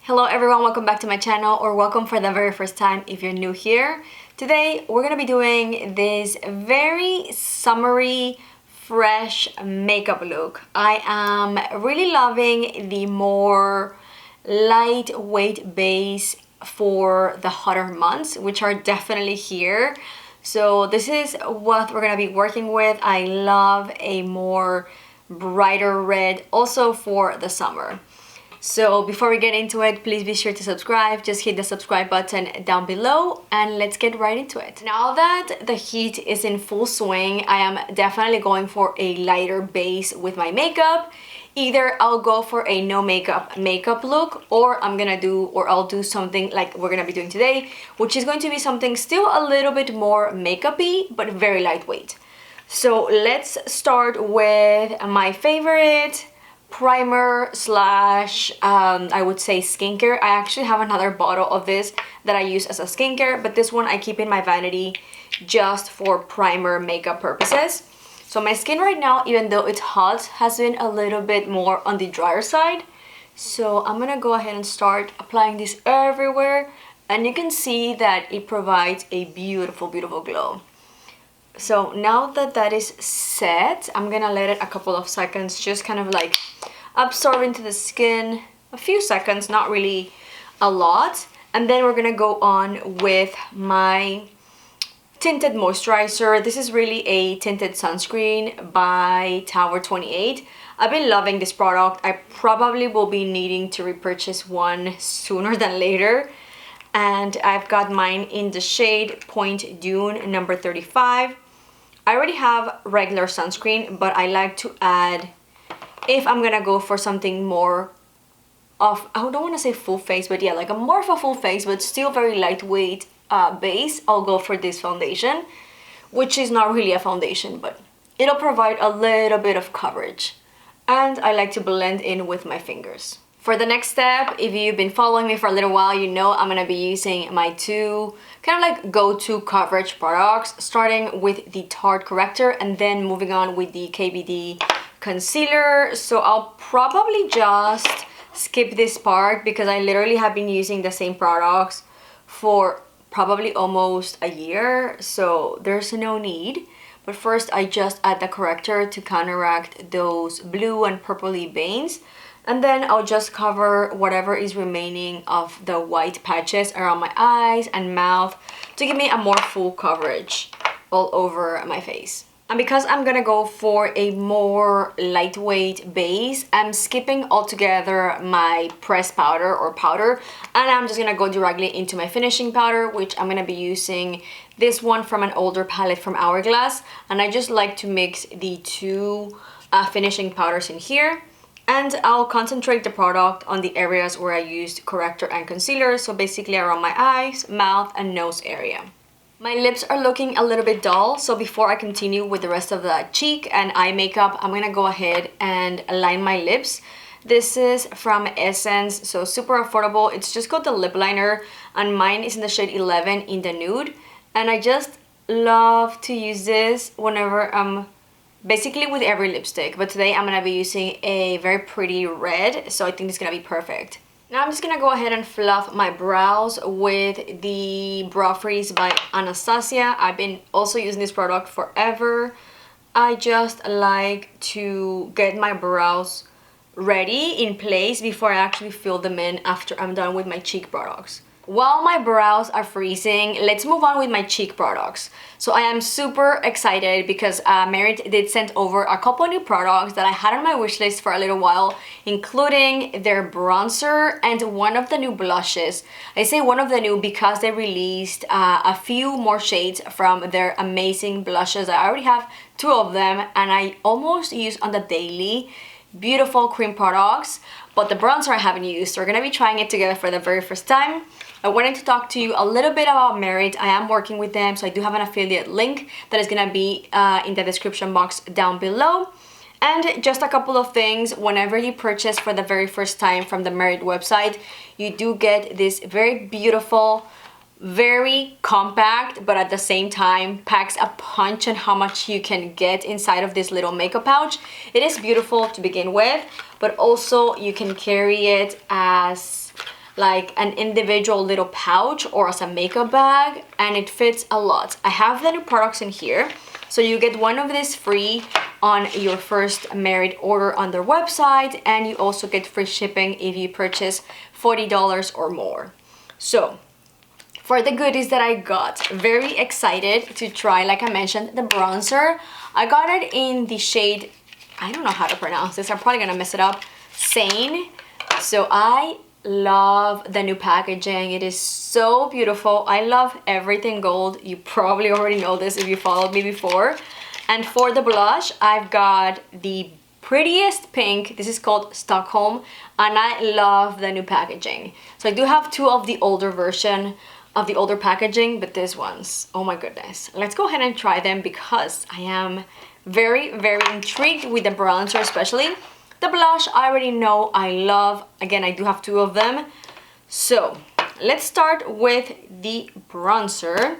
Hello everyone, welcome back to my channel, or welcome for the very first time if you're new here. Today we're gonna be doing this very summery, fresh makeup look. I am really loving the more lightweight base for the hotter months, which are definitely here. So this is what we're gonna be working with. I love a more brighter red also for the summer. So before we get into it, please be sure to subscribe. Just hit the subscribe button down below and let's get right into it. Now that the heat is in full swing, I am definitely going for a lighter base with my makeup. Either I'll go for a no makeup look, or I'll do something like we're gonna be doing today, which is going to be something still a little bit more makeup-y, but very lightweight. So let's start with my favorite primer slash I would say skincare. I actually have another bottle of this that I use as a skincare, but this one I keep in my vanity just for primer makeup purposes. So my skin right now, even though it's hot, has been a little bit more on the drier side. So I'm gonna go ahead and start applying this everywhere, and you can see that it provides a beautiful, beautiful glow. So now that that is set, I'm gonna let it a couple of seconds just kind of like absorb into the skin. A few seconds, not really a lot. And then we're gonna go on with my tinted moisturizer. This is really a tinted sunscreen by Tower 28. I've been loving this product. I probably will be needing to repurchase one sooner than later. And I've got mine in the shade Point Dune number 35. I already have regular sunscreen, but I like to add, if I'm gonna go for something more of, I don't want to say full face, but yeah, like a more of a full face, but still very lightweight base, I'll go for this foundation, which is not really a foundation, but it'll provide a little bit of coverage. And I like to blend in with my fingers. For the next step, if you've been following me for a little while, you know I'm gonna be using my two kind of like go-to coverage products, starting with the Tarte corrector and then moving on with the KVD concealer. So I'll probably just skip this part because I literally have been using the same products for probably almost a year, so there's no need. But first I just add the corrector to counteract those blue and purpley veins. And then I'll just cover whatever is remaining of the white patches around my eyes and mouth to give me a more full coverage all over my face. And because I'm gonna go for a more lightweight base, I'm skipping altogether my pressed powder or powder, and I'm just gonna go directly into my finishing powder, which I'm gonna be using this one from an older palette from Hourglass. And I just like to mix the two finishing powders in here. And I'll concentrate the product on the areas where I used corrector and concealer, so basically around my eyes, mouth, and nose area. My lips are looking a little bit dull, so before I continue with the rest of the cheek and eye makeup, I'm gonna go ahead and line my lips. This is from Essence, so super affordable. It's just got the lip liner, and mine is in the shade 11 in the nude. And I just love to use this whenever I'm basically with every lipstick, but today I'm gonna be using a very pretty red, so I think it's gonna be perfect. Now I'm just gonna go ahead and fluff my brows with the Brow Freeze by Anastasia. I've been also using this product forever. I just like to get my brows ready in place before I actually fill them in after I'm done with my cheek products. While my brows are freezing, let's move on with my cheek products. So I am super excited because Merit did send over a couple new products that I had on my wish list for a little while, including their bronzer and one of the new blushes. I say one of the new because they released a few more shades from their amazing blushes. I already have two of them and I almost use on the daily. Beautiful cream products, but the bronzer I haven't used, so we're gonna be trying it together for the very first time. I wanted to talk to you a little bit about Merit. I am working with them, so I do have an affiliate link that is gonna be in the description box down below. And just a couple of things, whenever you purchase for the very first time from the Merit website, you do get this very beautiful, very compact, but at the same time packs a punch on how much you can get inside of this little makeup pouch. It is beautiful to begin with, but also you can carry it as like an individual little pouch or as a makeup bag, and it fits a lot. I have the new products in here, so you get one of these free on your first Merit order on their website, and you also get free shipping if you purchase $40 or more. So for the goodies that I got, very excited to try, like I mentioned, the bronzer. I got it in the shade, I don't know how to pronounce this, I'm probably gonna mess it up, Sane. So I love the new packaging. It is so beautiful. I love everything gold. You probably already know this if you followed me before. And for the blush, I've got the prettiest pink. This is called Stockholm, and I love the new packaging. So I do have two of the older version of the older packaging, but this one's, oh my goodness. Let's go ahead and try them because I am very, very intrigued with the bronzer especially. The blush, I already know I love. Again, I do have two of them. So let's start with the bronzer.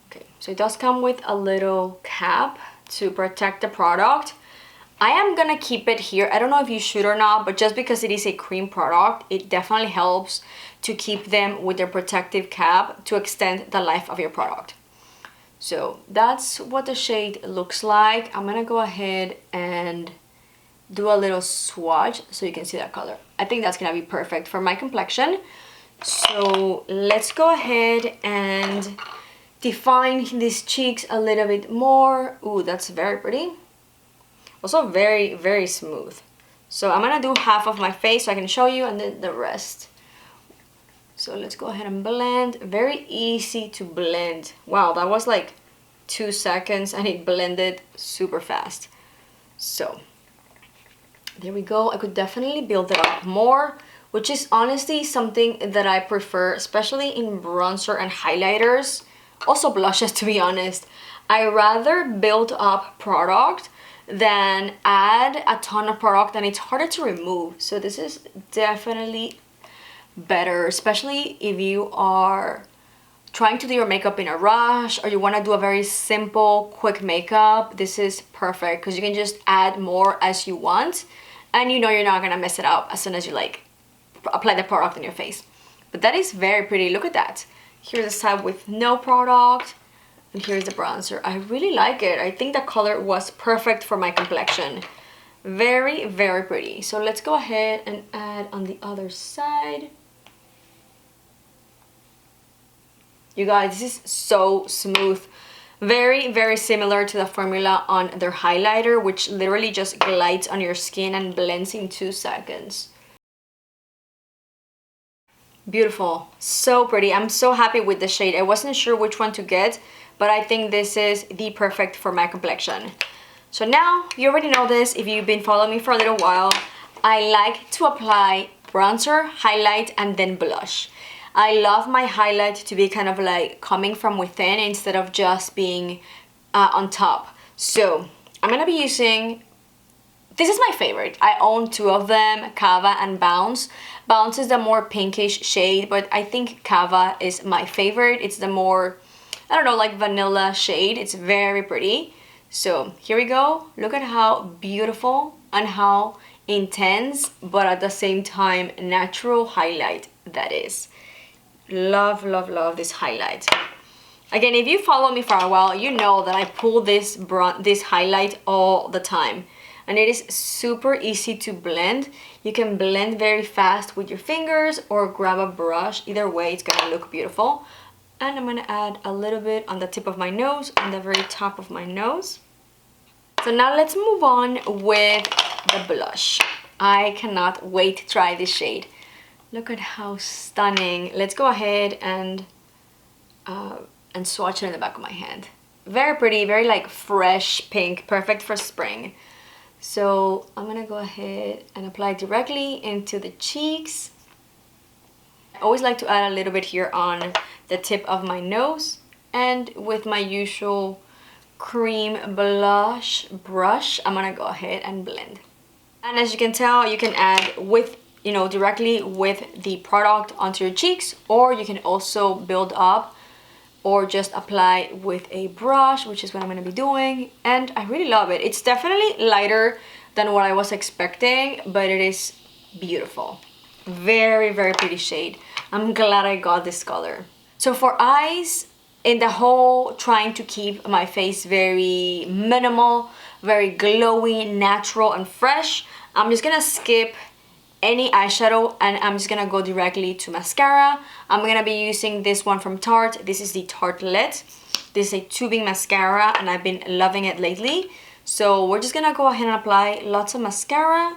Okay, so it does come with a little cap to protect the product. I am gonna keep it here. I don't know if you should or not, but just because it is a cream product, it definitely helps to keep them with their protective cap to extend the life of your product. So that's what the shade looks like. I'm gonna go ahead and do a little swatch so you can see that color. I think that's gonna be perfect for my complexion. So let's go ahead and define these cheeks a little bit more. Ooh, that's very pretty. Also very, very smooth. So I'm gonna do half of my face so I can show you, and then the rest. So let's go ahead and blend. Very easy to blend. Wow, that was like 2 seconds and it blended super fast. So there we go. I could definitely build it up more, which is honestly something that I prefer, especially in bronzer and highlighters. Also blushes, to be honest. I rather build up product than add a ton of product, and it's harder to remove. So this is definitely better, especially if you are trying to do your makeup in a rush or you want to do a very simple, quick makeup. This is perfect because you can just add more as you want, and you know you're not gonna mess it up as soon as you like apply the product on your face. But that is very pretty. Look at that. Here's the side with no product, and here's the bronzer. I really like it. I think the color was perfect for my complexion. Very, very pretty. So let's go ahead and add on the other side. You guys, this is so smooth. Very, very similar to the formula on their highlighter, which literally just glides on your skin and blends in 2 seconds. Beautiful. So pretty. I'm so happy with the shade. I wasn't sure which one to get, but I think this is the perfect for my complexion. So now, you already know this if you've been following me for a little while. I like to apply bronzer, highlight, and then blush. I love my highlight to be kind of like coming from within instead of just being on top. So I'm gonna be using, this is my favorite. I own 2 of them, Kava and Bounce. Bounce is the more pinkish shade, but I think Kava is my favorite. It's the more, I don't know, like vanilla shade. It's very pretty. So here we go. Look at how beautiful and how intense, but at the same time natural highlight that is. Love, love, love this highlight. Again, if you follow me for a while, you know that I pull this highlight all the time, and it is super easy to blend. You can blend very fast with your fingers or grab a brush. Either way, it's gonna look beautiful. And I'm gonna add a little bit on the tip of my nose, on the very top of my nose. So now let's move on with the blush. I cannot wait to try this shade. Look at how stunning. Let's go ahead and swatch it in the back of my hand. Very pretty, very like fresh pink, perfect for spring. So I'm gonna go ahead and apply directly into the cheeks. I always like to add a little bit here on the tip of my nose, and with my usual cream blush brush, I'm gonna go ahead and blend. And as you can tell, you can add with, you know, directly with the product onto your cheeks, or you can also build up or just apply with a brush, which is what I'm gonna be doing. And I really love it. It's definitely lighter than what I was expecting, but it is beautiful. Very, very pretty shade. I'm glad I got this color. So for eyes, in the whole trying to keep my face very minimal, very glowy, natural, and fresh, I'm just gonna skip any eyeshadow and I'm just gonna go directly to mascara. I'm gonna be using this one from Tarte. This is the Tartelette. This is a tubing mascara and I've been loving it lately. So we're just gonna go ahead and apply lots of mascara,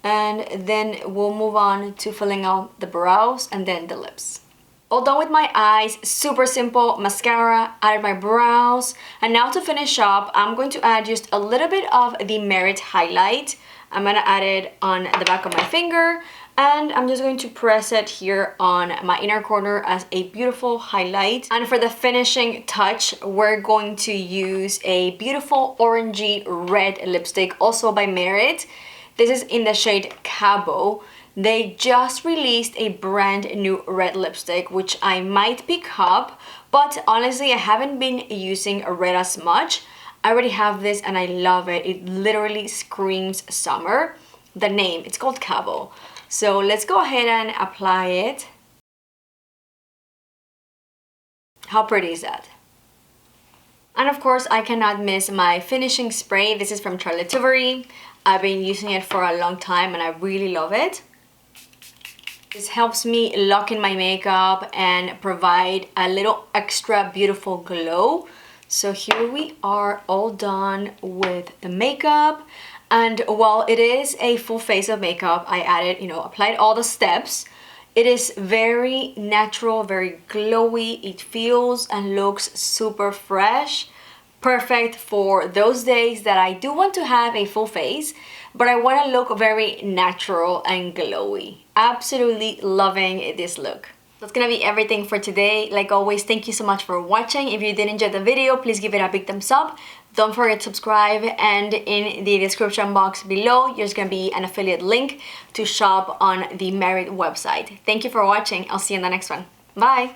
and then we'll move on to filling out the brows and then the lips. All done with my eyes, super simple. Mascara, added my brows, and now to finish up, I'm going to add just a little bit of the Merit highlight. I'm gonna add it on the back of my finger, and I'm just going to press it here on my inner corner as a beautiful highlight. And for the finishing touch, we're going to use a beautiful orangey red lipstick, also by Merit. This is in the shade Cabo. They just released a brand new red lipstick, which I might pick up, but honestly, I haven't been using red as much. I already have this and I love it. It literally screams summer. The name, it's called Cabo. So let's go ahead and apply it. How pretty is that? And of course, I cannot miss my finishing spray. This is from Charlotte Tilbury. I've been using it for a long time and I really love it. This helps me lock in my makeup and provide a little extra beautiful glow. So here we are, all done with the makeup. And while it is a full face of makeup, I added, applied all the steps. It is very natural, very glowy. It feels and looks super fresh. Perfect for those days that I do want to have a full face, but I want to look very natural and glowy. Absolutely loving this look. That's gonna be everything for today. Like always, thank you so much for watching. If you did enjoy the video, please give it a big thumbs up. Don't forget to subscribe, and in the description box below, there's gonna be an affiliate link to shop on the Merit website. Thank you for watching. I'll see you in the next one. Bye!